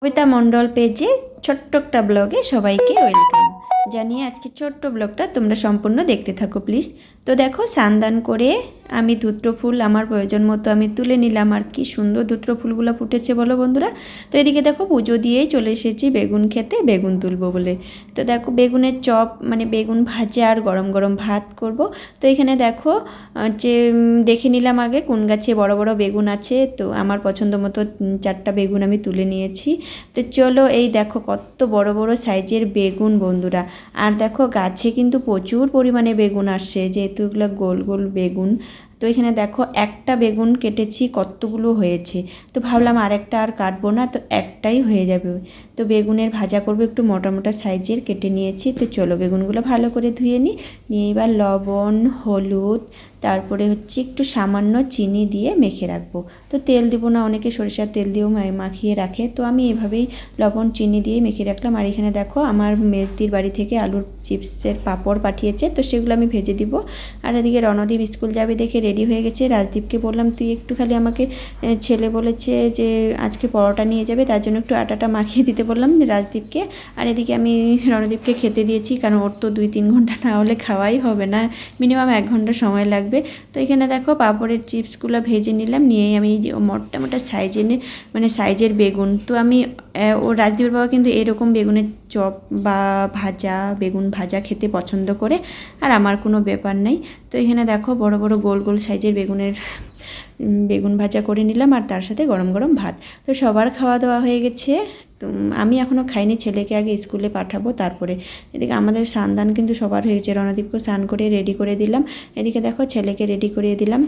কবিতা মণ্ডল পেজে ছোট্ট একটা ব্লগে সবাইকে ওয়েলকাম জানিয়ে আজকে ছোট্ট ব্লগটা তোমরা সম্পূর্ণ দেখতে থাকো প্লিজ। তো দেখো স্নান করে আমি ধুত্র ফুল আমার প্রয়োজন মতো আমি তুলে নিলাম, আর কি সুন্দর ধুত্র ফুলগুলো ফুটেছে বলো বন্ধুরা। তো এদিকে দেখো পুজো দিয়েই চলে এসেছি বেগুন খেতে, বেগুন তুলবো বলে। তো দেখো বেগুনের চপ মানে বেগুন ভাজা আর গরম গরম ভাত করব। তো এখানে দেখো যে দেখে নিলাম আগে কোন গাছে বড় বড় বেগুন আছে, তো আমার পছন্দ মতো 4টা বেগুন আমি তুলে নিয়েছি। তো চলো এই দেখো কত বড় বড় সাইজের বেগুন বন্ধুরা, আর দেখো গাছে কিন্তু প্রচুর পরিমাণে বেগুন আসছে, যেহেতু এগুলো গোল গোল বেগুন। তো এখানে দেখো একটা বেগুন কেটেছি কতগুলো হয়েছে, তো ভাবলাম আরেকটা আর কাটবো না, তো একটাই হয়ে যাবে। তো বেগুনের ভাজা করবো, একটু মোটা মোটা সাইজের কেটে নিয়েছি। তো চলো বেগুনগুলো ভালো করে ধুয়ে নিয়ে এবার লবণ হলুদ তারপরে হচ্ছে একটু সামান্য চিনি দিয়ে মেখে রাখবো। তো তেল দিব না, অনেকে সরিষার তেল দিয়েও মাখিয়ে রাখে, তো আমি এভাবেই লবণ চিনি দিয়ে মেখে রাখলাম। আর এখানে দেখো আমার মেয়েটির বাড়ি থেকে আলুর চিপসের পাঁপড় পাঠিয়েছে, তো সেগুলো আমি ভেজে দিব। আর এদিকে রণদীপ স্কুল যাবে দেখে রেডি হয়ে গেছে। রাজদীপকে বললাম তুই একটু খালি আমাকে, ছেলে বলেছে যে আজকে পরোটা নিয়ে যাবে, তার জন্য একটু আটাটা মাখিয়ে দিতে বললাম রাজদীপকে। আর এদিকে আমি রণদীপকে খেতে দিয়েছি, কারণ ওর তো 2-3 ঘন্টা না হলে খাওয়াই হবে না, মিনিমাম 1 ঘন্টা সময় লাগবে। তো এখানে দেখো পাঁপড়ের চিপসগুলো ভেজে নিলাম, নিয়েই আমি মোটা মোটা সাইজের বেগুন। তো আমি ও রাজদীপের বাবা কিন্তু এরকম বেগুনের চপ বা ভাজা বেগুন ভাজা খেতে পছন্দ করে, আর আমার কোনো ব্যাপার নেই। তো এখানে দেখো বড় বড় গোল গোল সাইজের বেগুন ভাজা করে নিলাম, আর তার সাথে গরম গরম ভাত। তো সবার খাওয়া দাওয়া হয়ে গেছে, তো আমি এখনও খাইনি, ছেলেকে আগে স্কুলে পাঠাবো তারপরে। এদিকে আমাদের স্নান কিন্তু সবার হয়ে গেছে, রণদীপকে স্নান করে রেডি করে দিলাম। এদিকে দেখো ছেলেকে রেডি করিয়ে দিলাম,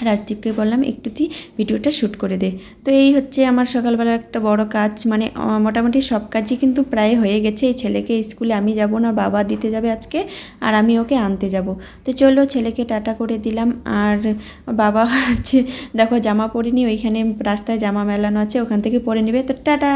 রাজদীপকে বললাম একটু তুই ভিডিওটা শ্যুট করে দে। তো এই হচ্ছে আমার সকালবেলা একটা বড় কাজ, মানে মোটামুটি সব কাজই কিন্তু প্রায় হয়ে গেছে। এই ছেলেকে স্কুলে আমি যাব না, বাবা দিতে যাবে আজকে, আর আমি ওকে আনতে যাব। তো চলো ছেলেকে টাটা করে দিলাম। আর বাবা হচ্ছে দেখো জামা পরিনি, ওইখানে রাস্তায় জামা মেলানো আছে, ওখান থেকে পরে নেবে। তো টাটা।